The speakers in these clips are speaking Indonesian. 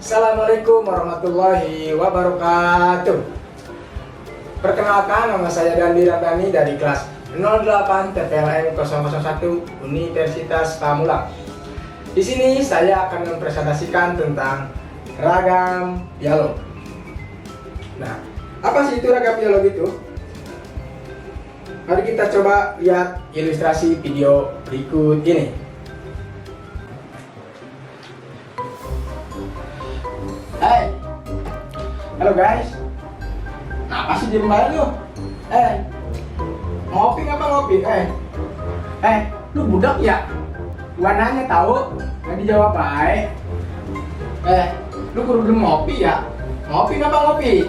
Assalamualaikum warahmatullahi wabarakatuh. Perkenalkan, nama saya Dandi Ramdhani dari kelas 08 TPLN 001 Universitas Pamulang. Di sini saya akan mempresentasikan tentang ragam dialog. Nah, apa sih itu ragam dialog itu? Mari kita coba lihat ilustrasi video berikut ini. Hai, halo guys. Apa sih diem banget lu? Ngopi ngapa ngopi? Lu budak ya? Gua nanya tahu, nggak dijawab baik. Lu kudu ngopi ya? Ngopi ngapa ngopi?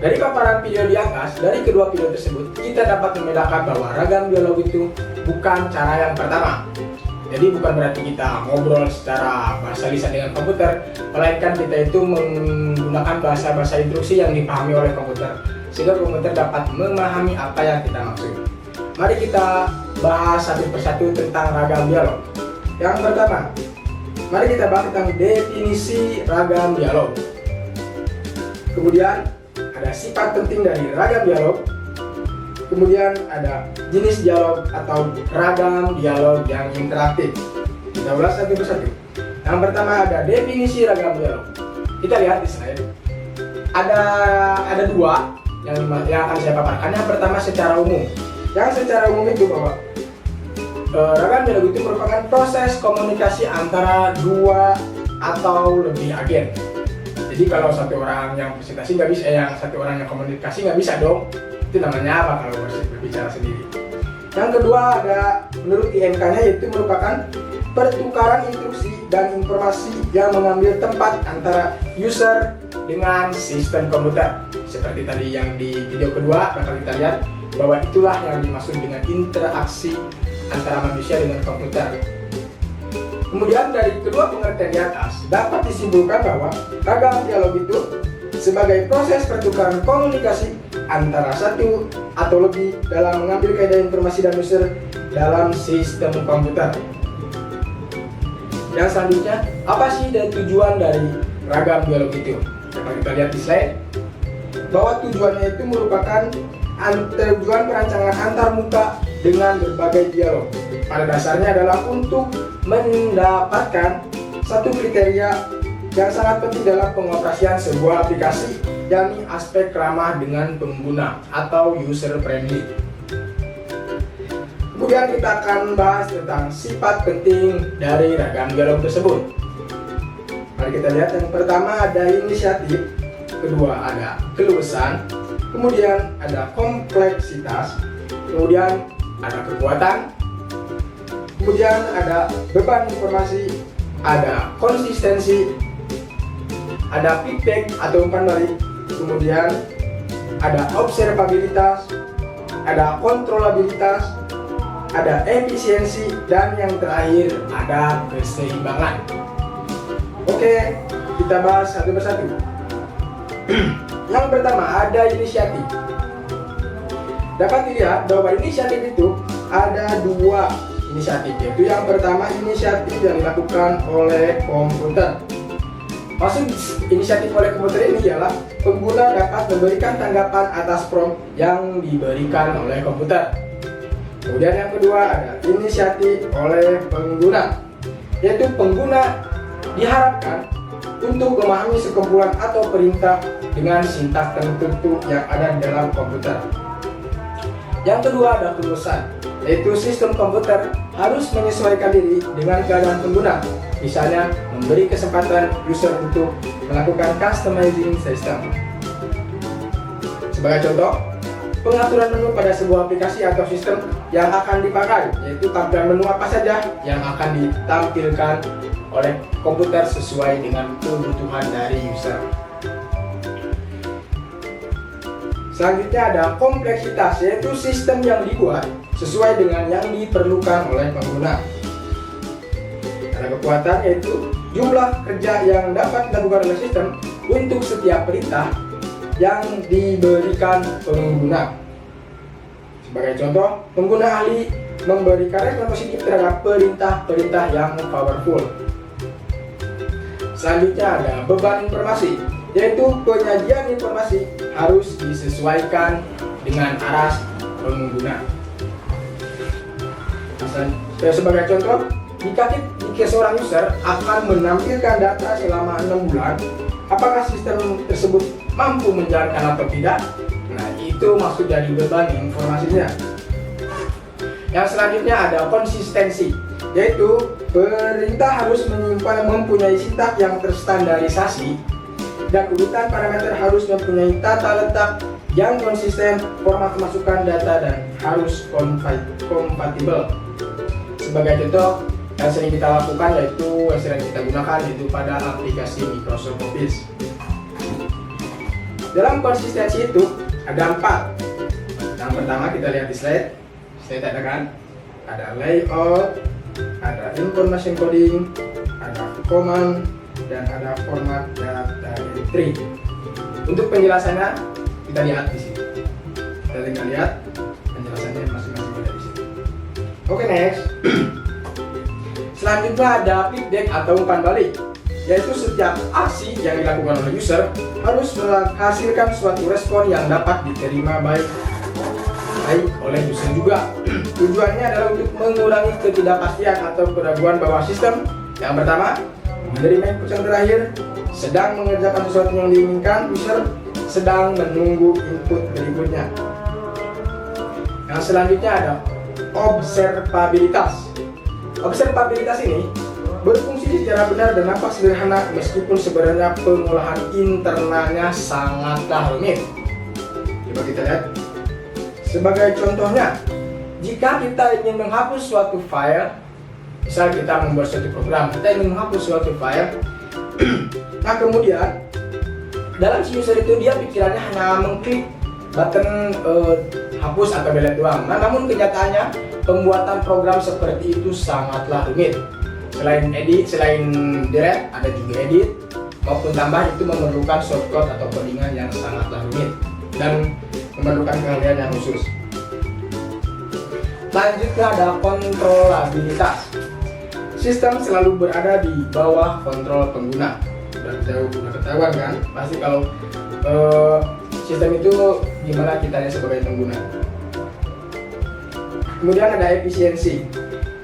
Dari paparan video di atas, dari kedua video tersebut, kita dapat membedakan bahwa ragam dialog itu bukan cara yang pertama. Jadi bukan berarti kita ngobrol secara bahasa lisan dengan komputer, melainkan kita itu menggunakan bahasa-bahasa instruksi yang dipahami oleh komputer, sehingga komputer dapat memahami apa yang kita maksud. Mari kita bahas satu persatu tentang ragam dialog. Yang pertama, mari kita bahas tentang definisi ragam dialog. Kemudian, ada sifat penting dari ragam dialog, kemudian ada jenis dialog atau ragam dialog yang interaktif. Kita ulas satu persatu. Yang pertama ada definisi ragam dialog. Kita lihat di slide. Ada dua yang akan saya paparkan. Yang pertama secara umum. Yang secara umum itu bahwa ragam dialog itu merupakan proses komunikasi antara dua atau lebih agen. Jadi kalau satu orang yang presentasi nggak bisa, yang satu orang yang komunikasi nggak bisa dong. Itu namanya apa kalau berbicara sendiri? Yang kedua ada menurut IMK-nya, yaitu merupakan pertukaran instruksi dan informasi yang mengambil tempat antara user dengan sistem komputer. Seperti tadi yang di video kedua bakal kita lihat bahwa itulah yang dimaksud dengan interaksi antara manusia dengan komputer. Kemudian dari kedua pengertian di atas dapat disimpulkan bahwa ragam dialog itu sebagai proses pertukaran komunikasi antara satu atau lebih dalam mengambil kaidah informasi dan user dalam sistem komputer. Yang selanjutnya, apa sih tujuan dari ragam dialog itu? Dapat kita lihat di slide bahwa tujuannya itu merupakan tujuan perancangan antar muka dengan berbagai dialog. Pada dasarnya adalah untuk mendapatkan satu kriteria yang sangat penting dalam pengoperasian sebuah aplikasi, yakni aspek ramah dengan pengguna atau user friendly. Kemudian kita akan bahas tentang sifat penting dari ragam dialog tersebut. Mari kita lihat. Yang pertama ada inisiatif, kedua ada keluasan, kemudian ada kompleksitas, kemudian ada kekuatan, kemudian ada beban informasi, ada konsistensi, ada feedback atau umpan balik, kemudian ada observabilitas, ada kontrolabilitas, ada efisiensi, dan yang terakhir ada keseimbangan. Oke, kita bahas satu persatu. Yang pertama ada inisiatif. Dapat dilihat bahwa inisiatif itu ada dua inisiatif, yaitu yang pertama inisiatif yang dilakukan oleh komputer. Maksud inisiatif oleh komputer ini ialah pengguna dapat memberikan tanggapan atas prompt yang diberikan oleh komputer. Kemudian yang kedua ada inisiatif oleh pengguna, yaitu pengguna diharapkan untuk memahami sekumpulan atau perintah dengan sintaks tertentu yang ada di dalam komputer. Yang kedua ada kelulusan, yaitu sistem komputer harus menyesuaikan diri dengan keadaan pengguna, misalnya memberi kesempatan user untuk melakukan customizing system. Sebagai contoh, pengaturan menu pada sebuah aplikasi atau sistem yang akan dipakai, yaitu tampilan menu apa saja yang akan ditampilkan oleh komputer sesuai dengan kebutuhan dari user. Selanjutnya ada kompleksitas, yaitu sistem yang dibuat sesuai dengan yang diperlukan oleh pengguna. Ada kekuatan, yaitu jumlah kerja yang dapat dilakukan oleh sistem untuk setiap perintah yang diberikan pengguna. Sebagai contoh, pengguna ahli memberikan respon positif terhadap perintah-perintah yang powerful. Selanjutnya ada beban informasi, yaitu penyajian informasi harus disesuaikan dengan arah pengguna. Sebagai contoh, jika seorang user akan menampilkan data selama 6 bulan, apakah sistem tersebut mampu menjalankan atau tidak? Nah, itu maksud dari beban informasinya. Yang selanjutnya ada konsistensi, yaitu perintah harus mempunyai sintaks yang terstandarisasi dan urutan parameter harus mempunyai tata letak yang konsisten, format masukan data dan harus kompatibel. Sebagai contoh yang sering kita lakukan yang sering kita gunakan yaitu pada aplikasi Microsoft Office. Dalam konsistensi itu ada 4. Yang pertama kita lihat di slide ada kan? Ada layout, ada information coding, ada command, dan ada format data entry. Untuk penjelasannya kita lihat di sini. Kita tinggal lihat penjelasannya masing-masing ada di sini. Oke, next. Selanjutnya ada feedback atau umpan balik, yaitu setiap aksi yang dilakukan oleh user harus menghasilkan suatu respon yang dapat diterima baik oleh user juga. Tujuannya adalah untuk mengurangi ketidakpastian atau keraguan bahwa sistem yang pertama menerima input yang terakhir, sedang mengerjakan sesuatu yang diinginkan, user sedang menunggu input berikutnya. Yang selanjutnya ada observabilitas. Observabilitas ini berfungsi secara benar dan nampak sederhana meskipun sebenarnya pengolahan internalnya sangatlah rumit. Coba kita lihat. Sebagai contohnya, jika kita ingin menghapus suatu file, misal kita membuat suatu program, kita ingin menghapus suatu file, nah kemudian dalam si user itu dia pikirannya hanya mengklik button hapus atau delete doang. Nah, namun kenyataannya pembuatan program seperti itu sangatlah rumit. Selain delete, ada juga edit maupun tambah, itu memerlukan shortcut atau codingan yang sangatlah rumit dan memerlukan keahlian yang khusus. Selanjutnya ada kontrolabilitas. Sistem selalu berada di bawah kontrol pengguna. Udah ketahuan kan? Pasti kalau sistem itu gimana kitanya sebagai pengguna. Kemudian ada efisiensi.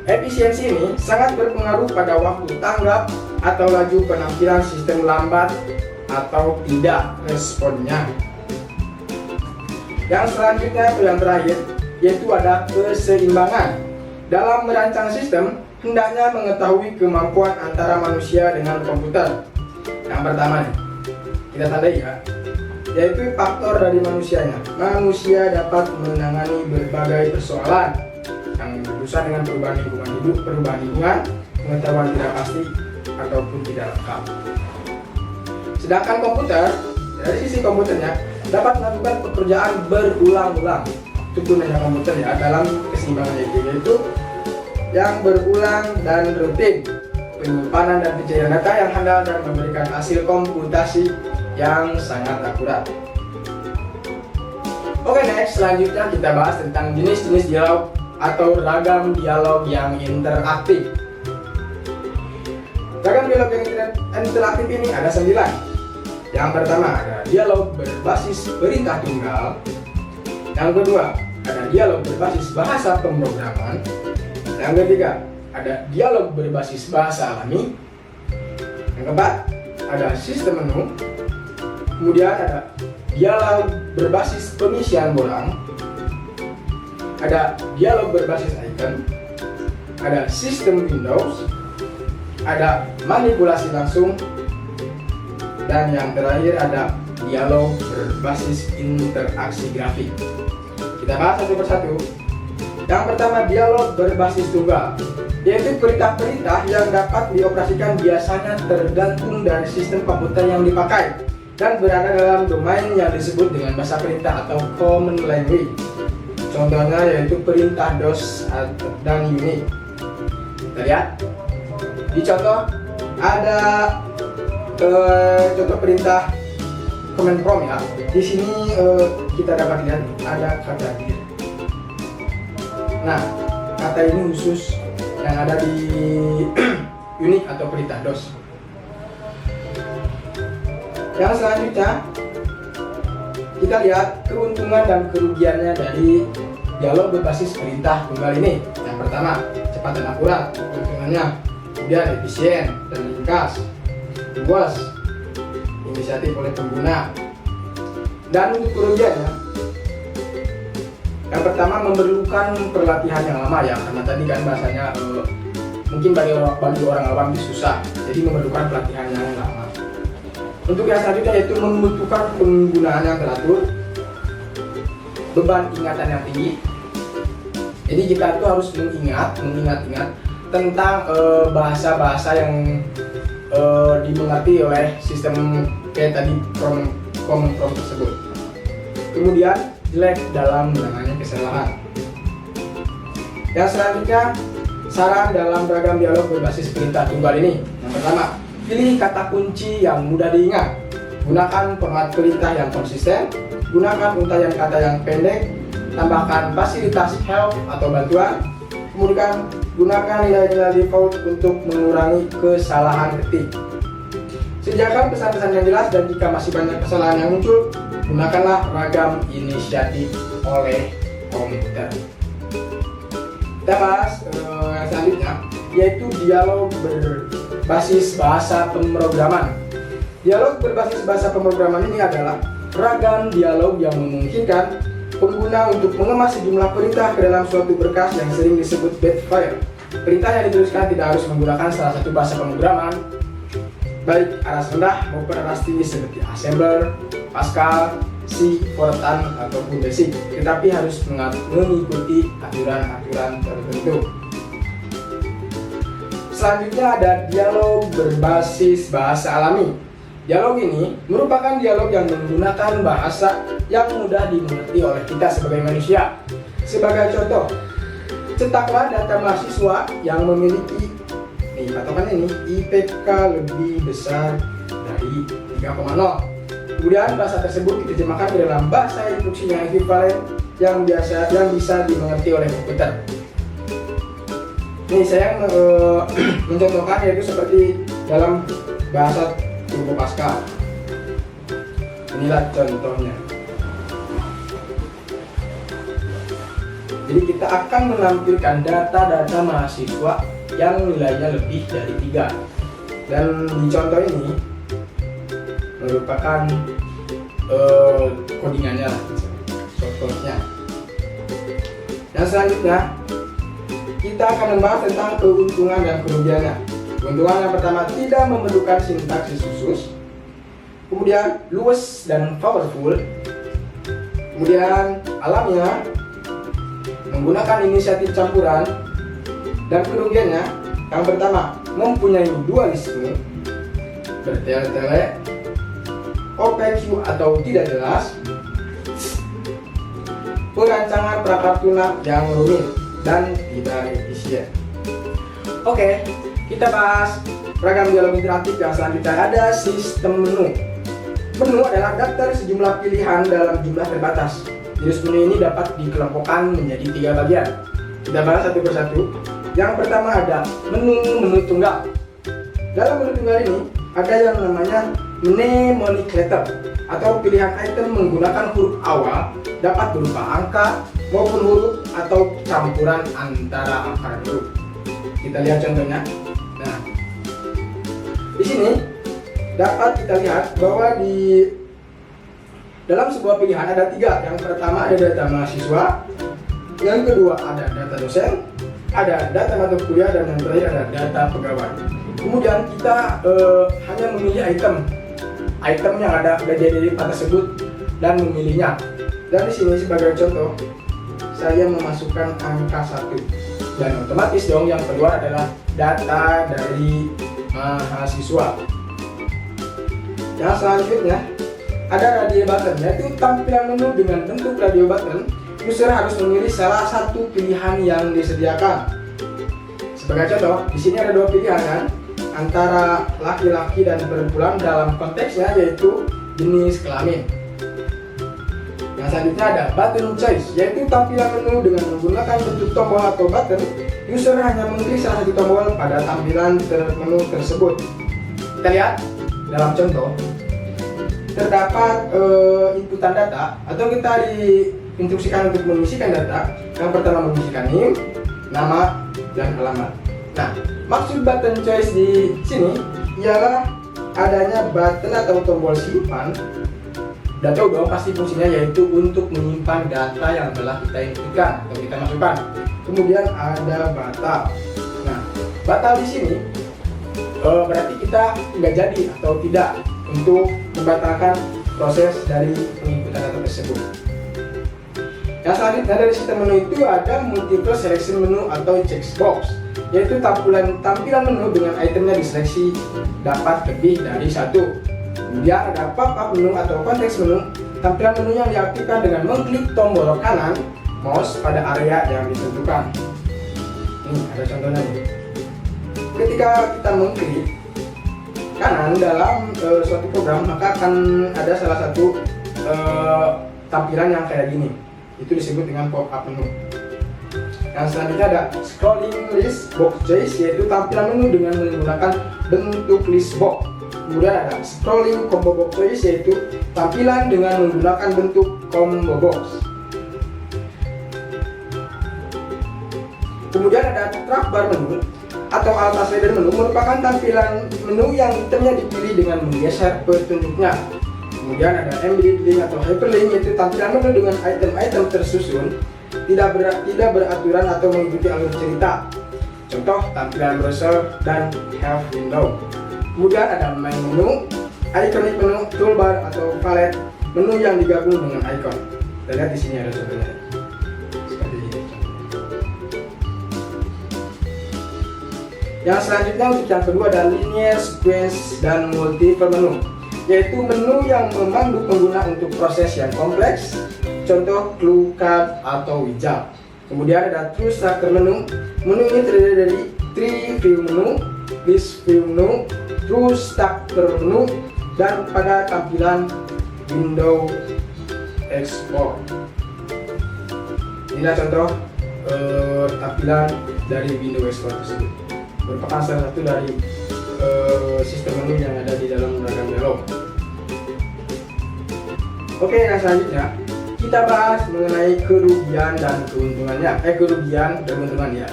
Efisiensi ini sangat berpengaruh pada waktu tanggap atau laju penampilan sistem lambat atau tidak responnya. Yang selanjutnya atau yang terakhir yaitu ada keseimbangan. Dalam merancang sistem hendaknya mengetahui kemampuan antara manusia dengan komputer. Yang pertama nih, kita tandai ya, yaitu faktor dari manusianya. Manusia dapat menangani berbagai persoalan yang berurusan dengan perubahan lingkungan, pengetahuan tidak pasti ataupun tidak lengkap. Sedangkan komputer, dari sisi komputernya dapat melakukan pekerjaan berulang-ulang. Itu gunanya komputer ya dalam keseimbangan yaitu yang berulang dan rutin, penyimpanan dan pencairan data yang handal dan memberikan hasil komputasi yang sangat akurat. Oke, next, selanjutnya kita bahas tentang jenis-jenis dialog atau ragam dialog yang interaktif. Ragam dialog yang interaktif ini ada 9. Yang pertama ada dialog berbasis perintah tunggal. Yang kedua ada dialog berbasis bahasa pemrograman. Yang ketiga ada dialog berbasis bahasa alami. Yang keempat ada sistem menu. Kemudian ada dialog berbasis pengisian bolang, ada dialog berbasis icon, ada sistem Windows, ada manipulasi langsung, dan yang terakhir ada dialog berbasis interaksi grafik. Kita bahas satu persatu. Yang pertama, dialog berbasis tunggal, yaitu perintah-perintah yang dapat dioperasikan biasanya tergantung dari sistem komputer yang dipakai dan berada dalam domain yang disebut dengan bahasa perintah atau common language. Contohnya yaitu perintah DOS dan UNIX. Kita lihat di contoh ada contoh perintah command prompt ya. Di sini kita dapat lihat ada kata dir. Nah, kata ini khusus yang ada di UNIX atau perintah DOS. Yang selanjutnya kita lihat keuntungan dan kerugiannya dari dialog berbasis perintah tunggal ini. Yang pertama, cepat dan akurat keuntungannya, kemudian efisien dan ringkas, luas, inisiatif oleh pengguna. Dan untuk kerugiannya, yang pertama memerlukan pelatihan yang lama ya, karena tadi kan bahasanya mungkin bagi orang awam itu susah, jadi memerlukan pelatihan yang lama. Untuk yang selanjutnya yaitu membutuhkan penggunaan yang teratur, beban ingatan yang tinggi. Jadi kita tuh harus mengingat tentang bahasa-bahasa yang dimengerti oleh sistem kayak tadi common prompt tersebut. Kemudian jelek dalam menangani kesalahan. Yang selanjutnya, saran dalam ragam dialog berbasis perintah tunggal ini. Yang pertama, pilih kata kunci yang mudah diingat. Gunakan format perintah yang konsisten. Gunakan untaian kata yang pendek. Tambahkan fasilitas help atau bantuan. Kemudian gunakan nilai-nilai default untuk mengurangi kesalahan ketik. Sediakan pesan-pesan yang jelas, dan jika masih banyak kesalahan yang muncul, gunakanlah ragam inisiatif oleh komputer. Kita bahas yang selanjutnya, yaitu dialog berbasis bahasa pemrograman. Dialog berbasis bahasa pemrograman ini adalah ragam dialog yang memungkinkan pengguna untuk mengemas sejumlah perintah ke dalam suatu berkas yang sering disebut bed file. Perintah yang dituliskan tidak harus menggunakan salah satu bahasa pemrograman, baik aras rendah maupun aras tinggi seperti assembler, Pascal, C, Fortran ataupun Basic, tetapi harus mengikuti aturan-aturan tertentu. Selanjutnya ada dialog berbasis bahasa alami. Dialog ini merupakan dialog yang menggunakan bahasa yang mudah dimengerti oleh kita sebagai manusia. Sebagai contoh, cetaklah data mahasiswa yang memiliki patokannya ini IPK lebih besar dari 3,0. Kemudian bahasa tersebut diterjemahkan ke dalam bahasa instruksi yang ekuivalen yang bisa dimengerti oleh komputer. Ini saya mencontohkan yaitu seperti dalam bahasa Turbo Pascal. Inilah contohnya. Jadi kita akan menampilkan data-data mahasiswa yang nilainya lebih dari 3. Dan di contoh ini merupakan codingannya, software-nya. Yang selanjutnya kita akan membahas tentang keuntungan dan kerugiannya. Keuntungan yang pertama, tidak memerlukan sintaksis khusus. Kemudian luas dan powerful. Kemudian alamnya, menggunakan inisiatif campuran. Dan kerugiannya, yang pertama, mempunyai dualisme, bertele-tele, OPQ atau tidak jelas, perancangan perangkat lunak yang rumit dan tidak efisien. Oke, kita bahas ragam dialog interaktif yang selanjutnya. Ada sistem menu. Menu adalah daftar sejumlah pilihan dalam jumlah terbatas. Jenis menu ini dapat dikelompokkan menjadi 3 bagian. Kita bahas satu persatu. Yang pertama ada menu tunggal. Dalam menu tunggal ini ada yang namanya nomenclature atau pilihan item menggunakan huruf awal, dapat berupa angka maupun huruf atau campuran antara angka dan huruf. Kita lihat contohnya. Nah, di sini dapat kita lihat bahwa di dalam sebuah pilihan ada 3. Yang pertama ada data mahasiswa, yang kedua ada data dosen, ada data mata kuliah, dan yang terakhir ada data pegawai. Kemudian kita hanya memilih item yang ada di data tersebut dan memilihnya. Dan di sini sebagai contoh, saya memasukkan angka 1 dan otomatis dong yang keluar adalah data dari mahasiswa. Yang selanjutnya ada radio button, yaitu tampilan menu dengan bentuk radio button. User harus memilih salah satu pilihan yang disediakan. Sebagai contoh, di sini ada 2 pilihan kan, antara laki-laki dan perempuan dalam konteksnya yaitu jenis kelamin. Yang selanjutnya ada button choice, yaitu tampilan menu dengan menggunakan bentuk tombol atau button. User hanya memilih salah satu tombol pada tampilan menu tersebut. Kita lihat dalam contoh. Terdapat inputan data atau kita diinstruksikan untuk mengisikan data. Yang pertama mengisikan NIM, nama, dan alamat. Nah, maksud button choice di sini ialah adanya button atau tombol simpan. Udah tahu dong pasti fungsinya, yaitu untuk menyimpan data yang telah kita inputkan atau kita masukkan. Kemudian ada batal. Nah, batal di sini berarti kita nggak jadi atau tidak untuk membatalkan proses dari penginputan data tersebut. Yang selanjutnya dari sistem menu itu ada multiple selection menu atau checkbox, yaitu tampilan menu dengan itemnya diseleksi dapat lebih dari 1. Kemudian ada pop-up menu atau konteks menu, tampilan menu yang diaktifkan dengan mengklik tombol kanan mouse pada area yang ditentukan. Ini ada contohnya nih. Ketika kita mengklik kanan dalam suatu program, maka akan ada salah satu tampilan yang kayak gini. Itu disebut dengan pop-up menu. Yang selanjutnya ada scrolling list box choice, yaitu tampilan menu dengan menggunakan bentuk list box. Kemudian ada scrolling combo box choice, yaitu tampilan dengan menggunakan bentuk combo box. Kemudian ada trackbar menu atau atas slider menu, merupakan tampilan menu yang itemnya dipilih dengan menggeser petunjuknya. Kemudian ada embedded link atau hyperlink, yaitu tampilan menu dengan item-item tersusun, tidak beraturan atau mengikuti alur cerita. Contoh tampilan browser dan help window. Kemudian ada main menu, iconic menu, toolbar atau palette menu yang digabung dengan icon. Kita lihat di sini ada contohnya. Yang selanjutnya untuk yang kedua ada linear sequence dan multiple menu, yaitu menu yang memandu pengguna untuk proses yang kompleks, contoh clue card atau wizard. Kemudian ada true structure menu. Menu ini terdiri dari tree view menu, list view menu, true structure menu, dan pada tampilan window export. Inilah contoh tampilan dari window export tersebut, merupakan salah satu dari sistem menu yang ada di dalam ragam dialog. Oke, nah selanjutnya kita bahas mengenai kerugian dan keuntungannya. Kerugian dan keuntungannya.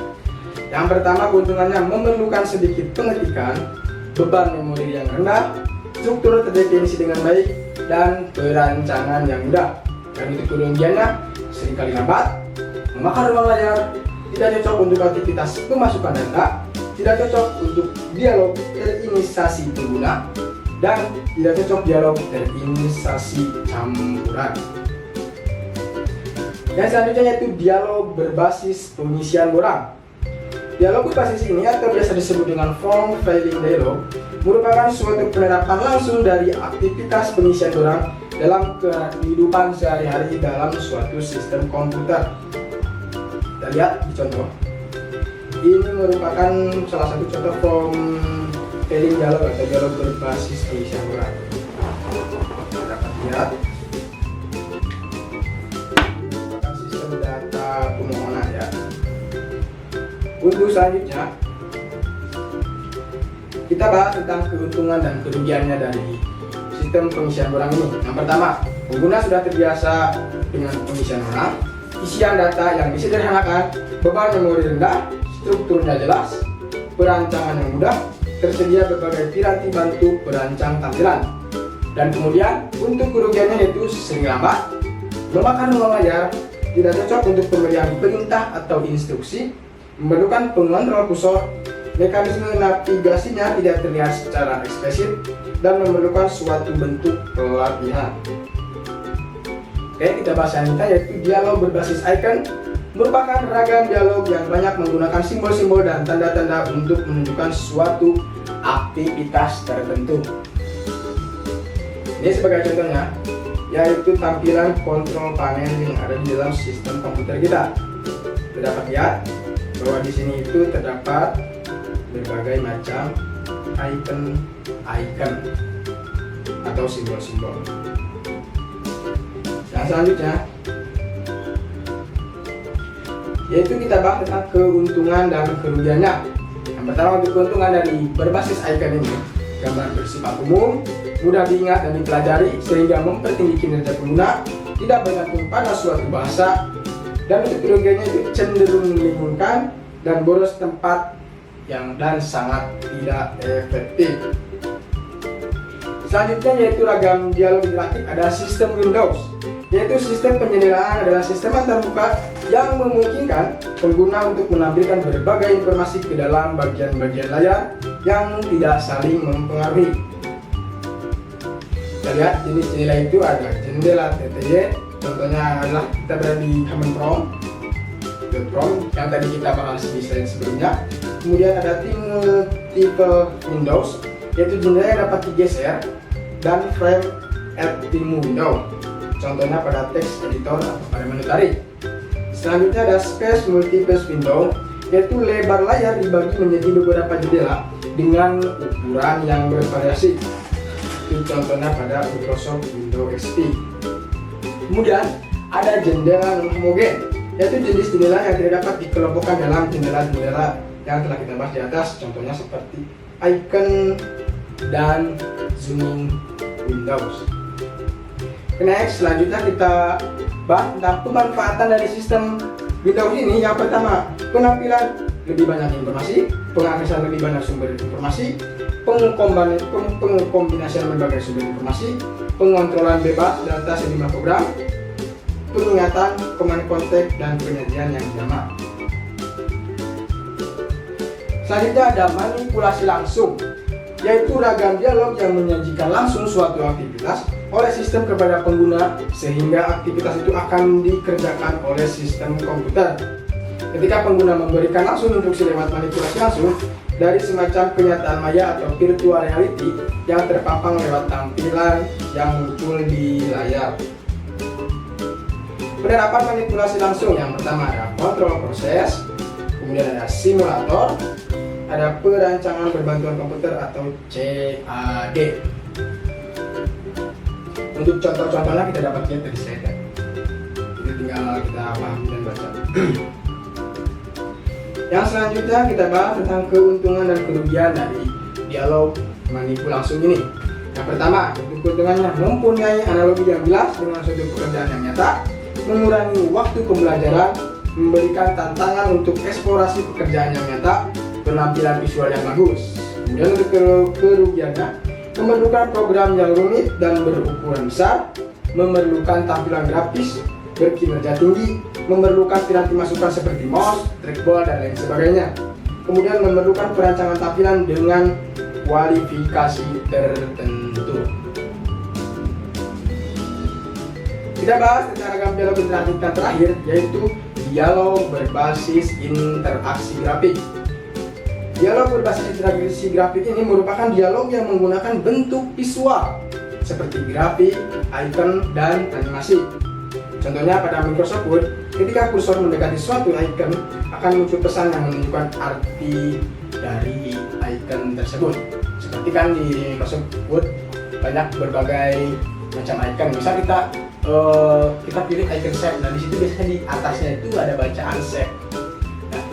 Yang pertama, keuntungannya memerlukan sedikit pengetikan, beban memori yang rendah, struktur terdefinisi dengan baik, dan perancangan yang mudah. Dan untuk kerugiannya, seringkali lambat, memakan ruang layar, tidak cocok untuk aktivitas pemasukan data, tidak cocok untuk dialog terinisiasi pengguna, dan tidak cocok dialog terinisiasi campuran. Yang selanjutnya yaitu dialog berbasis pengisian borang. Dialog berbasis ini atau biasa disebut dengan form filling dialog merupakan suatu penerapan langsung dari aktivitas pengisian borang dalam kehidupan sehari-hari dalam suatu sistem komputer. Kita lihat di contoh. Ini merupakan salah satu contoh form filling dialog atau dialog berbasis pengisian borang. lihat. Sistem data permohonan ya. Untuk selanjutnya kita bahas tentang keuntungan dan kerugiannya dari sistem pengisian orang ini. Yang pertama, pengguna sudah terbiasa dengan pengisian orang, isian data yang disederhanakan, beban memori rendah, strukturnya jelas, perancangan yang mudah, tersedia berbagai piranti bantu perancang tampilan. Dan kemudian untuk kerugiannya yaitu sering lambat, memakan ruang layar, tidak cocok untuk pemberian perintah atau instruksi, memerlukan pengontrol kursor, mekanisme navigasinya tidak terlihat secara eksplisit, dan memerlukan suatu bentuk pelatihan. Oke, kita bahas selanjutnya yaitu dialog berbasis icon. Merupakan ragam dialog yang banyak menggunakan simbol-simbol dan tanda-tanda untuk menunjukkan suatu aktivitas tertentu. Ini sebagai contohnya, yaitu tampilan kontrol panel yang ada di dalam sistem komputer kita. Kita dapat lihat bahwa di sini itu terdapat berbagai macam icon atau simbol-simbol. Yang selanjutnya yaitu kita bahas tentang keuntungan dan kerugiannya. Yang pertama, untuk keuntungan dari berbasis icon ini, gambar bersifat umum, mudah diingat dan dipelajari sehingga mempertinggi kinerja pengguna, tidak bergantung pada suatu bahasa, dan untuk kerugiannya itu cenderung membingungkan dan boros tempat dan sangat tidak efektif. Selanjutnya yaitu ragam dialog interaktif. Ada sistem Windows, yaitu sistem penyenderaan adalah sistem terbuka yang memungkinkan pengguna untuk menampilkan berbagai informasi ke dalam bagian-bagian layar yang tidak saling mempengaruhi. Kita lihat jenis jendela itu ada jendela TTY, contohnya adalah kita berada di Command Prompt yang tadi kita bahas di slide sebelumnya. Kemudian ada tipe Windows, yaitu jendela yang dapat digeser, dan frame at timu window, contohnya pada text editor atau pada menu tarik. Selanjutnya ada space multiple window, yaitu lebar layar dibagi menjadi beberapa jendela dengan ukuran yang bervariasi. Itu contohnya pada Microsoft Windows XP. Kemudian ada jendela non homogen, yaitu jenis jendela yang tidak dapat dikelompokkan dalam jendela-jendela yang telah kita bahas di atas, contohnya seperti icon dan zooming Windows. Next, selanjutnya kita bahas tentang pemanfaatan dari sistem Windows ini. Yang pertama, penampilan lebih banyak informasi, pengaksesan lebih banyak sumber informasi, pengkombinasian berbagai sumber informasi, pengontrolan bebas data sejumlah program, pengingatan, command contact, dan penyajian yang jamak. Selanjutnya ada manipulasi langsung, yaitu ragam dialog yang menyajikan langsung suatu aktivitas oleh sistem kepada pengguna sehingga aktivitas itu akan dikerjakan oleh sistem komputer. Ketika pengguna memberikan langsung instruksi lewat manipulasi langsung dari semacam kenyataan maya atau virtual reality yang terpampang lewat tampilan yang muncul di layar. Penerapan manipulasi langsung yang pertama ada kontrol proses, kemudian ada simulator, ada perancangan berbantuan komputer atau CAD. Untuk contoh-contohnya kita dapat lihat dari slide. Jadi tinggal kita pahami dan baca. Yang selanjutnya kita bahas tentang keuntungan dan kerugian dari dialog manipulasi langsung ini. Yang pertama, untuk keuntungannya mempunyai analogi yang jelas dengan suatu pekerjaan yang nyata, mengurangi waktu pembelajaran, memberikan tantangan untuk eksplorasi pekerjaan yang nyata, penampilan visual yang bagus. Kemudian untuk kerugiannya, memerlukan program yang rumit dan berukuran besar, memerlukan tampilan grafis berkinerja tinggi, memerlukan piranti masukan seperti mouse, trackball, dan lain sebagainya. Kemudian memerlukan perancangan tampilan dengan kualifikasi tertentu. Kita bahas tentang ragam dialog interaktif yang terakhir, yaitu dialog berbasis interaksi grafik. Dialog berbasis interaksi grafik ini merupakan dialog yang menggunakan bentuk visual seperti grafik, icon, dan animasi. Contohnya pada Microsoft Word, ketika kursor mendekati suatu icon akan muncul pesan yang menunjukkan arti dari icon tersebut. Seperti kan di Microsoft Word banyak berbagai macam icon. Misal kita pilih icon save, nah di situ biasanya di atasnya itu ada bacaan save. Nah,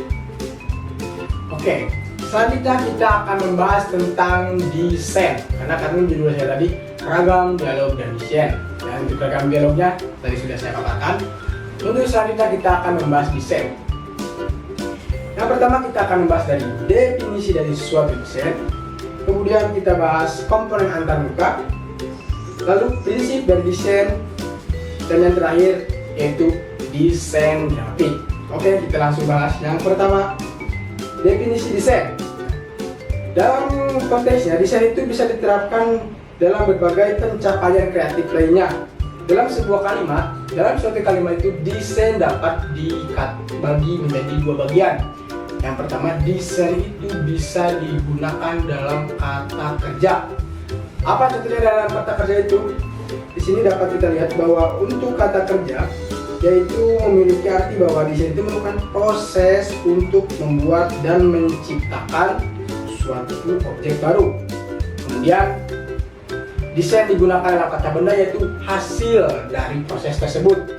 oke. Selanjutnya kita akan membahas tentang desain, karena judul saya tadi ragam dialog dan desain. Dan untuk ragam dialognya tadi sudah saya paparkan. Untuk selanjutnya kita akan membahas desain. Yang pertama kita akan membahas dari definisi dari suatu desain, kemudian kita bahas komponen antarmuka, lalu prinsip dari desain, dan yang terakhir yaitu desain grafik. Oke, kita langsung bahas. Yang pertama, definisi desain. Dalam konteksnya, desain itu bisa diterapkan dalam berbagai pencapaian kreatif lainnya. Dalam sebuah kalimat, dalam suatu kalimat itu desain dapat dibagi menjadi dua bagian. Yang pertama, desain itu bisa digunakan dalam kata kerja. Apa contohnya dalam kata kerja itu? Di sini dapat kita lihat bahwa untuk kata kerja yaitu memiliki arti bahwa desain itu merupakan proses untuk membuat dan menciptakan suatu objek baru. Kemudian desain digunakan dalam kata benda yaitu hasil dari proses tersebut.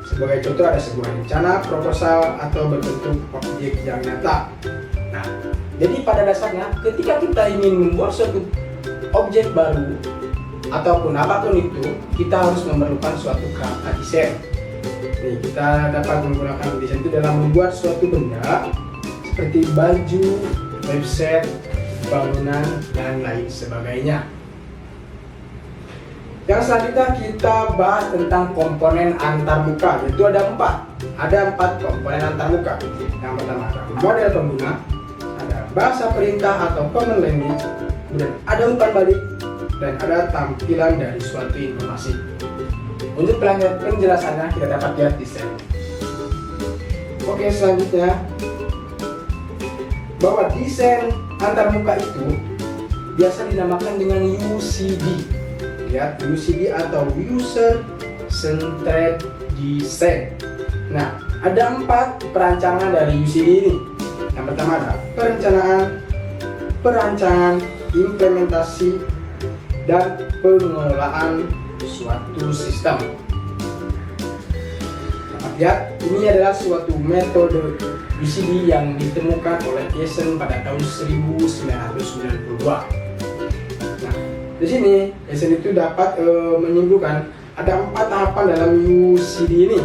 Sebagai contoh ada sebuah rencana, proposal, atau berbentuk objek yang nyata. Nah, jadi pada dasarnya ketika kita ingin membuat suatu objek baru ataupun apapun itu, kita harus memerlukan suatu kata desain. Nih, kita dapat menggunakan desain itu dalam membuat suatu benda seperti baju, website, bangunan, dan lain sebagainya. Yang selanjutnya kita bahas tentang komponen antarmuka, yaitu ada empat komponen antarmuka. Yang pertama ada model pengguna, ada bahasa perintah atau command language, kemudian ada umpan balik, dan ada tampilan dari suatu informasi. Untuk penjelasannya kita dapat lihat di slide. Oke, selanjutnya bahwa desain antarmuka itu biasa dinamakan dengan UCD. Lihat, UCD atau User Centered Design. Nah, ada 4 perancangan dari UCD ini. Yang pertama ada perancangan, implementasi, dan pengelolaan suatu sistem. Dapat lihat, ini adalah suatu metode UCD yang ditemukan oleh Eisen pada tahun 1992. Di sini, Eisen itu dapat menyimpulkan ada 4 tahapan dalam UCD ini.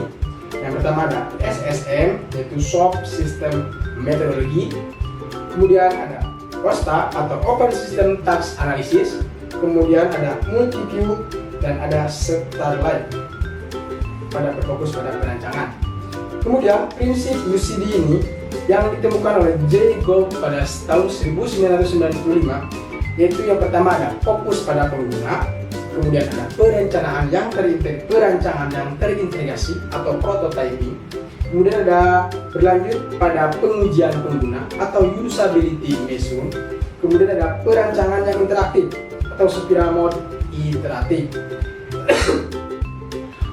Yang pertama ada SSM, yaitu Shop System Methodology. Kemudian ada OSTA atau Open System Task Analysis. Kemudian ada Multi-View dan ada Starlight pada berfokus pada perancangan. Kemudian prinsip UCD ini yang ditemukan oleh J. Gould pada tahun 1995. Yaitu yang pertama ada fokus pada pengguna, kemudian ada perancangan yang terintegrasi atau prototyping, kemudian ada berlanjut pada pengujian pengguna atau usability measurement, kemudian ada perancangan yang interaktif atau spiral mode iteratif.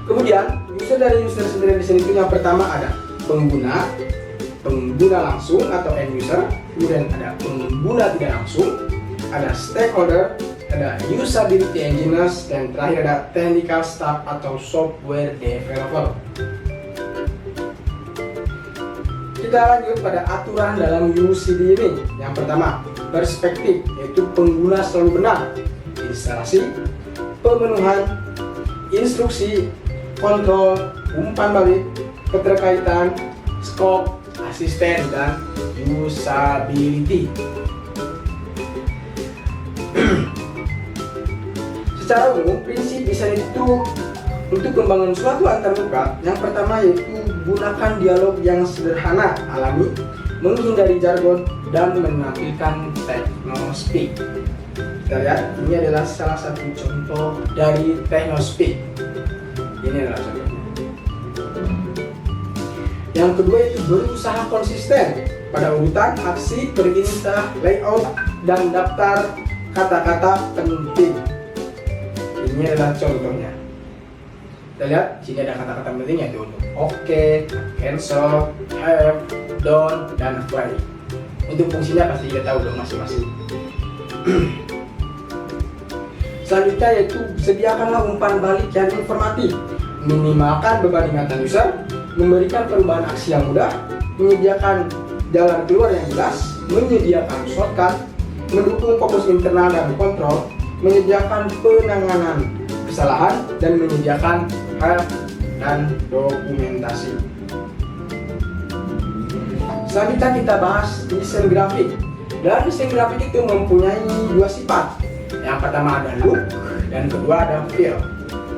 Kemudian dari user sendiri di sini itu yang pertama ada pengguna langsung atau end user, kemudian ada pengguna tidak langsung, ada stakeholder, ada usability engineers, dan terakhir ada technical staff atau software developer. Kita lanjut pada aturan dalam UCD ini. Yang pertama, perspektif, yaitu pengguna selalu benar, instalasi, pemenuhan, instruksi, kontrol, umpan balik, keterkaitan, scope, asisten, dan usability. Secara umum, prinsip desain itu untuk membangun suatu antarmuka, yang pertama yaitu gunakan dialog yang sederhana, alami, menghindari jargon, dan menampilkan technospeak. Kita lihat, ini adalah salah satu contoh dari technospeak. Ini adalah contohnya. Yang kedua itu berusaha konsisten pada urutan, aksi, perintah, layout, dan daftar kata-kata penting. Ini adalah contohnya. Kita lihat, sini ada kata-kata penting yaitu untuk oke, cancel, have, don't, dan why. Untuk fungsinya pasti kita tahu dong masing-masing. Selanjutnya yaitu sediakanlah umpan balik yang informatif, minimalkan beban ingatan user, memberikan perubahan aksi yang mudah, menyediakan jalan keluar yang jelas, menyediakan shortcut, mendukung fokus internal dan kontrol, menyediakan penanganan kesalahan, dan menyediakan help dan dokumentasi. Selanjutnya kita bahas desain grafik. Dalam desain grafik itu mempunyai dua sifat. Yang pertama ada look dan kedua ada feel.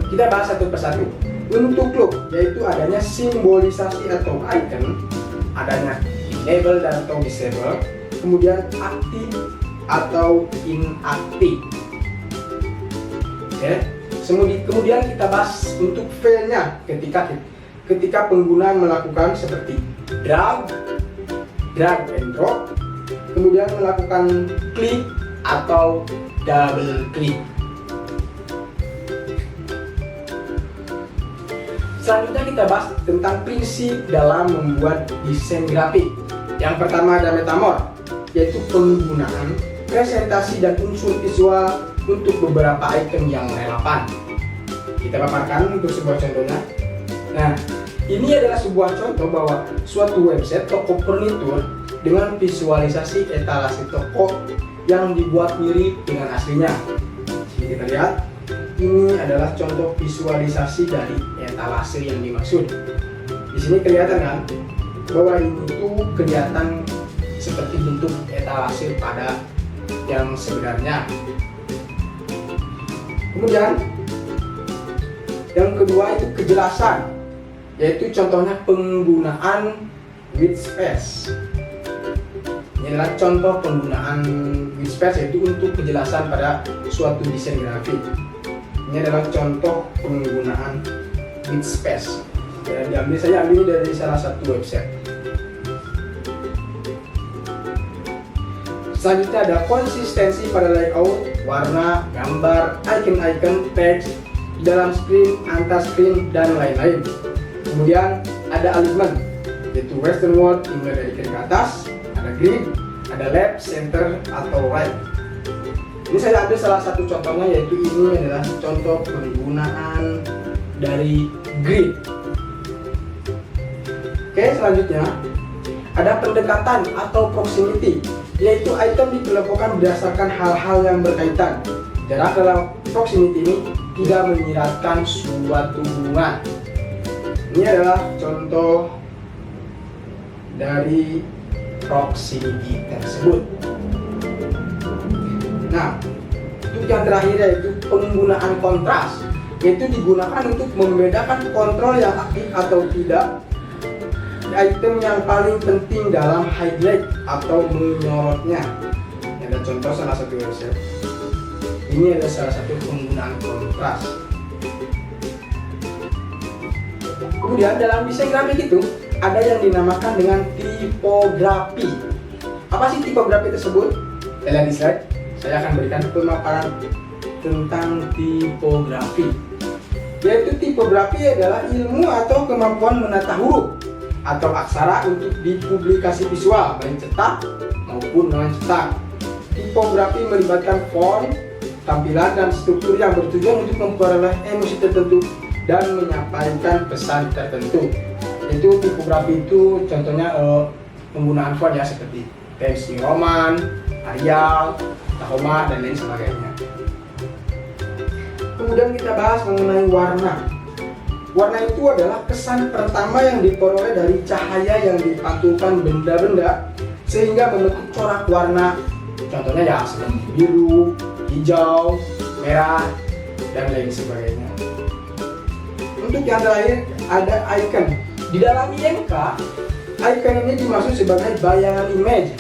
Kita bahas satu persatu. Untuk look yaitu adanya simbolisasi atau icon, adanya enable dan atau disable, kemudian aktif atau inaktif. Oke. Kemudian kita bahas untuk feel-nya ketika pengguna melakukan seperti drag and drop, kemudian melakukan klik atau double klik. Selanjutnya kita bahas tentang prinsip dalam membuat desain grafik. Yang pertama ada metamor, yaitu penggunaan presentasi dan unsur visual untuk beberapa icon yang relevan. Kita paparkan untuk sebuah contohnya. Nah, ini adalah sebuah contoh bahwa suatu website toko furnitur dengan visualisasi etalase toko yang dibuat mirip dengan aslinya. Jadi kita lihat, ini adalah contoh visualisasi dari etalase yang dimaksud. Di sini kelihatan kan bahwa ini tuh kelihatan seperti bentuk etalase pada yang sebenarnya. Kemudian yang kedua itu kejelasan, yaitu contohnya penggunaan white space. Ini adalah contoh penggunaan white space, yaitu untuk kejelasan pada suatu desain grafik. Ini adalah contoh penggunaan white space. Dan saya ambil dari salah satu website. Selanjutnya ada konsistensi pada layout, warna, gambar, icon-icon, teks, dalam screen, antar screen, dan lain-lain. Kemudian ada alignment, yaitu westernward dimulai dari kiri ke atas, ada grid, ada left, center, atau right. Ini saya ambil salah satu contohnya, yaitu ini adalah contoh penggunaan dari grid. Oke, selanjutnya ada pendekatan atau proximity, yaitu item dikelompokkan berdasarkan hal-hal yang berkaitan. Jarak dalam proximity ini tidak menyiratkan suatu hubungan. Ini adalah contoh dari proximity tersebut. Nah, untuk yang terakhir yaitu penggunaan kontras, yaitu digunakan untuk membedakan kontrol yang aktif atau tidak, item yang paling penting dalam highlight atau menyorotnya. Ini ada contoh salah satu website. Ini adalah salah satu penggunaan kontras. Kemudian dalam desain grafik itu ada yang dinamakan dengan tipografi. Apa sih tipografi tersebut? Kita lihat di slide. Saya akan berikan pemaparan tentang tipografi. Yaitu tipografi adalah ilmu atau kemampuan menata huruf atau aksara untuk dipublikasi visual, baik cetak maupun non-cetak. Tipografi melibatkan font, tampilan, dan struktur yang bertujuan untuk memperoleh emosi tertentu dan menyampaikan pesan tertentu. Itu tipografi itu contohnya penggunaan font ya, seperti Times New Roman, Arial, Tahoma, dan lain sebagainya. Kemudian kita bahas mengenai warna. Warna itu adalah kesan pertama yang diperoleh dari cahaya yang dipantulkan benda-benda sehingga membentuk corak warna. Contohnya ya seperti biru, hijau, merah, dan lain sebagainya. Untuk yang terakhir ada icon. Di dalam IMK, icon ini dimaksud sebagai bayangan image,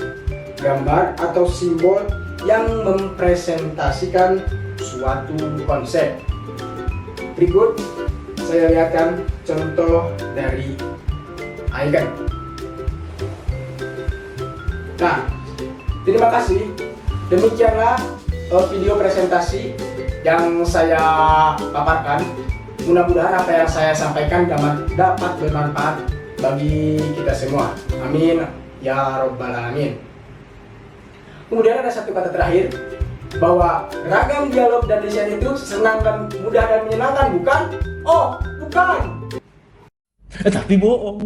gambar atau simbol yang mempresentasikan suatu konsep. Berikut saya lihatkan contoh dari icon. Nah, terima kasih. Demikianlah video presentasi yang saya paparkan. Mudah-mudahan apa yang saya sampaikan dapat bermanfaat bagi kita semua. Amin ya robbal alamin. Kemudian ada satu kata terakhir, bahwa ragam dialog dan desain itu senang dan mudah dan menyenangkan, bukan? Oh, bukan. Tapi bohong.